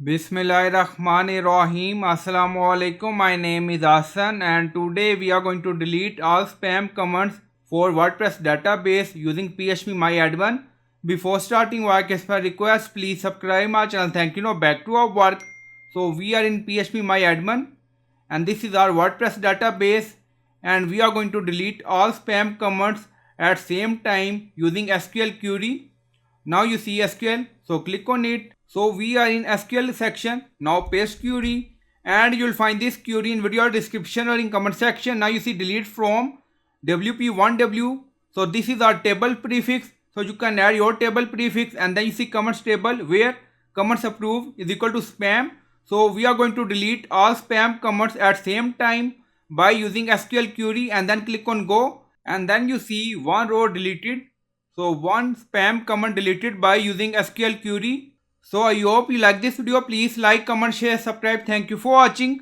Bismillahirrahmanirrahim. Assalamu alaikum. My name is Hassan and today we are going to delete all spam commands for WordPress database using phpMyAdmin. Before starting work, as per request, please subscribe my channel. Thank you. Now back to our work. So we are in phpMyAdmin and this is our WordPress database and we are going to delete all spam commands at same time using SQL Query. Now you see SQL, so click on it. So we are in SQL section. Now paste query and you'll find this query in video description or in comment section. Now you see delete from WP1W. So this is our table prefix. So you can add your table prefix and then you see comments table where comments approved is equal to spam. So we are going to delete all spam comments at same time by using SQL query and then click on go and then you see one row deleted. So one spam comment deleted by using SQL Query. So I hope you like this video. Please like, comment, share, subscribe. Thank you for watching.